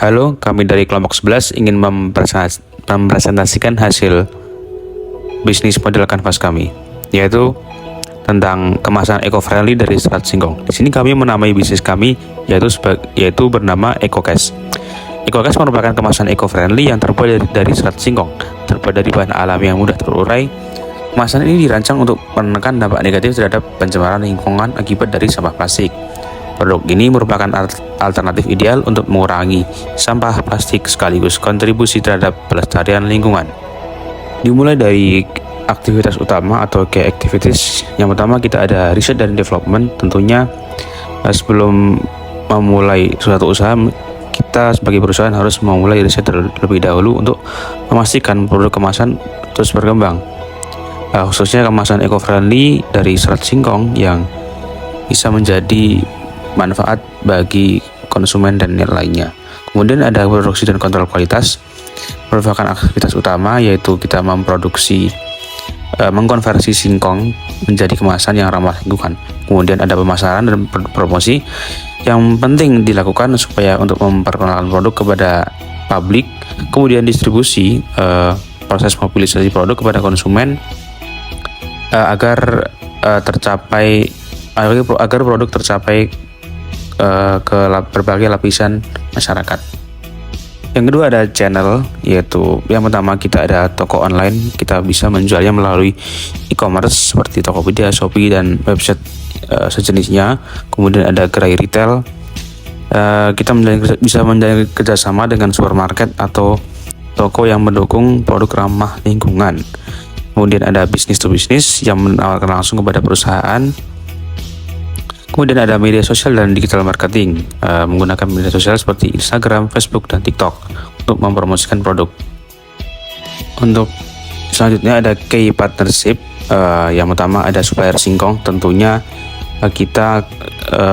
Halo, kami dari kelompok 11 ingin mempresentasikan hasil bisnis model kanvas kami, yaitu tentang kemasan eco-friendly dari serat singkong. Di sini kami menamai bisnis kami yaitu bernama EcoCash. EcoCash merupakan kemasan eco-friendly yang terbuat dari serat singkong, terbuat dari bahan alami yang mudah terurai. Kemasan ini dirancang untuk menekan dampak negatif terhadap pencemaran lingkungan akibat dari sampah plastik. Produk ini merupakan alternatif ideal untuk mengurangi sampah plastik sekaligus kontribusi terhadap pelestarian lingkungan. Dimulai dari aktivitas utama atau key activities. Yang pertama kita ada riset dan development. Tentunya sebelum memulai suatu usaha, kita sebagai perusahaan harus memulai riset terlebih dahulu untuk memastikan produk kemasan terus berkembang. Khususnya kemasan eco-friendly dari serat singkong yang bisa menjadi manfaat bagi konsumen dan lainnya. Kemudian ada produksi dan kontrol kualitas, merupakan aktivitas utama yaitu kita mengkonversi singkong menjadi kemasan yang ramah lingkungan. Kemudian ada pemasaran dan promosi yang penting dilakukan supaya untuk memperkenalkan produk kepada publik. Kemudian distribusi, proses mobilisasi produk kepada konsumen agar produk tercapai ke berbagai lapisan masyarakat. Yang kedua ada channel, yaitu yang pertama kita ada toko online. Kita bisa menjualnya melalui e-commerce seperti Tokopedia, Shopee, dan website sejenisnya. Kemudian ada gerai retail. Kita bisa menjalin kerjasama dengan supermarket atau toko yang mendukung produk ramah lingkungan. Kemudian ada bisnis to bisnis yang menawarkan langsung kepada perusahaan. Kemudian ada media sosial dan digital marketing, menggunakan media sosial seperti Instagram, Facebook, dan TikTok untuk mempromosikan produk. Untuk selanjutnya ada key partnership. Yang pertama ada supplier singkong. Tentunya kita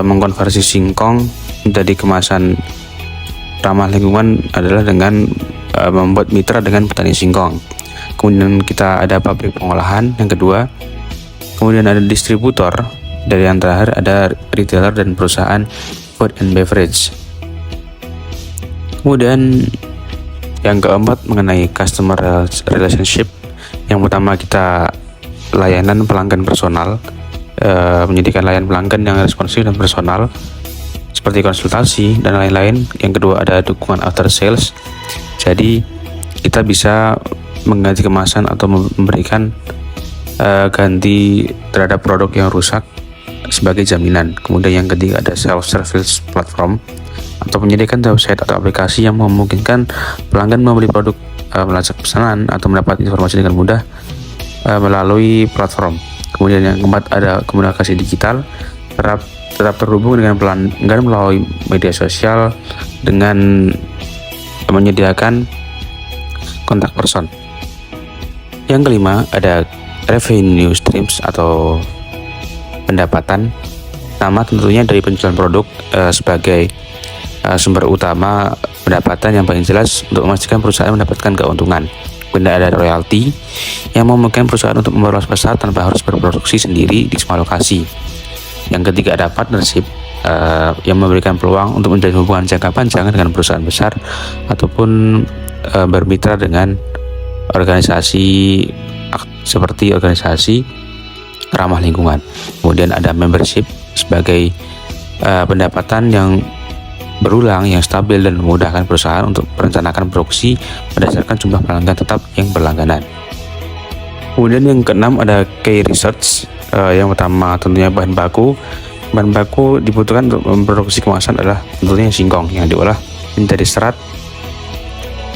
mengkonversi singkong menjadi kemasan ramah lingkungan adalah dengan membuat mitra dengan petani singkong. Kemudian kita ada pabrik pengolahan yang kedua. Kemudian ada distributor. Dari yang terakhir ada retailer dan perusahaan food and beverage. Kemudian yang keempat mengenai customer relationship. Yang pertama kita layanan pelanggan personal, menyediakan layanan pelanggan yang responsif dan personal seperti konsultasi dan lain-lain. Yang kedua ada dukungan after sales. Jadi kita bisa mengganti kemasan atau memberikan ganti terhadap produk yang rusak sebagai jaminan. Kemudian yang ketiga ada self-service platform atau menyediakan website atau aplikasi yang memungkinkan pelanggan membeli produk, melacak pesanan atau mendapat informasi dengan mudah melalui platform. Kemudian yang keempat ada komunikasi digital, tetap terhubung dengan pelanggan melalui media sosial dengan menyediakan kontak person. Yang kelima ada revenue streams atau pendapatan. Nama tentunya dari penjualan produk sebagai sumber utama pendapatan yang paling jelas untuk memastikan perusahaan mendapatkan keuntungan. Kemudian ada royalti yang memungkinkan perusahaan untuk memperluas pasar tanpa harus berproduksi sendiri di semua lokasi. Yang ketiga ada partnership yang memberikan peluang untuk menjalin hubungan jangka panjang dengan perusahaan besar ataupun bermitra dengan organisasi seperti organisasi ramah lingkungan. Kemudian ada membership sebagai pendapatan yang berulang, yang stabil dan memudahkan perusahaan untuk merencanakan produksi berdasarkan jumlah pelanggan tetap yang berlangganan. Kemudian yang keenam ada key research. Yang pertama tentunya bahan baku. Bahan baku dibutuhkan untuk memproduksi kemasan adalah tentunya singkong yang diolah menjadi serat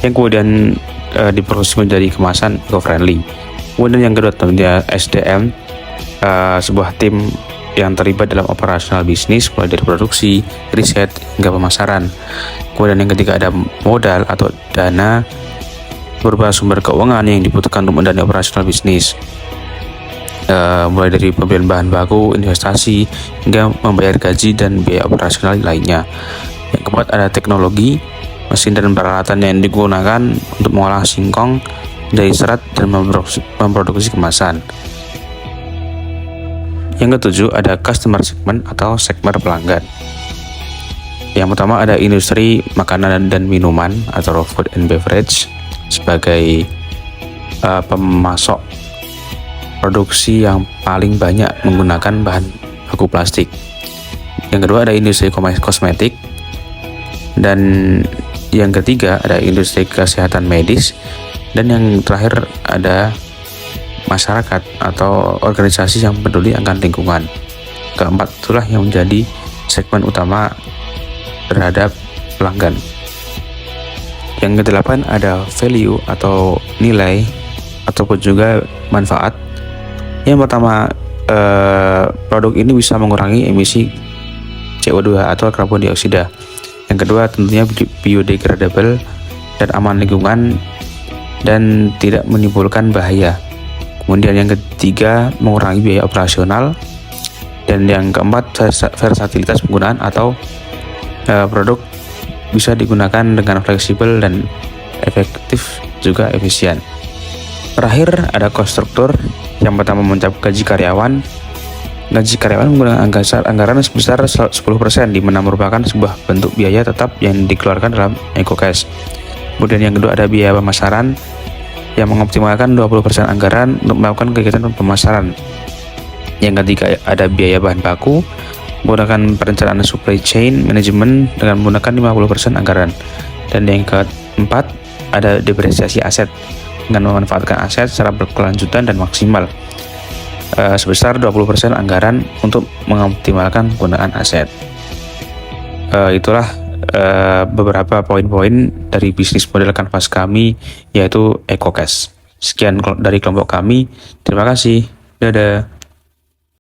yang kemudian diproduksi menjadi kemasan eco-friendly. Kemudian yang kedua tentunya SDM, sebuah tim yang terlibat dalam operasional bisnis mulai dari produksi, riset, hingga pemasaran. Kemudian yang ketiga ada modal atau dana berupa sumber keuangan yang dibutuhkan untuk mendanai operasional bisnis, mulai dari pembelian bahan baku, investasi, hingga membayar gaji dan biaya operasional lainnya. Yang keempat ada teknologi, mesin dan peralatan yang digunakan untuk mengolah singkong dari serat dan memproduksi kemasan. Yang ketujuh ada customer segment atau segmen pelanggan. Yang pertama ada industri makanan dan minuman atau food and beverage sebagai pemasok produksi yang paling banyak menggunakan bahan baku plastik. Yang kedua ada industri kosmetik, dan yang ketiga ada industri kesehatan medis, dan yang terakhir ada masyarakat atau organisasi yang peduli akan lingkungan. Keempat itulah yang menjadi segmen utama terhadap pelanggan. Yang kedelapan ada value atau nilai ataupun juga manfaat. Yang pertama, produk ini bisa mengurangi emisi CO2 atau karbon dioksida. Yang kedua tentunya biodegradable dan aman lingkungan dan tidak menimbulkan bahaya. Kemudian yang ketiga mengurangi biaya operasional, dan yang keempat versatilitas penggunaan atau produk bisa digunakan dengan fleksibel dan efektif juga efisien. Terakhir ada cost struktur. Yang pertama mencakup gaji karyawan. Gaji karyawan menggunakan anggaran sebesar 10%, di mana merupakan sebuah bentuk biaya tetap yang dikeluarkan dalam EcoCash. Kemudian yang kedua ada biaya pemasaran yang mengoptimalkan 20% anggaran untuk melakukan kegiatan pemasaran. Yang ketiga ada biaya bahan baku menggunakan perencanaan supply chain management dengan menggunakan 50% anggaran. Dan yang keempat ada depresiasi aset dengan memanfaatkan aset secara berkelanjutan dan maksimal sebesar 20% anggaran untuk mengoptimalkan penggunaan aset. Itulah beberapa poin-poin dari bisnis model kanvas kami, yaitu EcoCash. Sekian dari kelompok kami. Terima kasih. Dadah.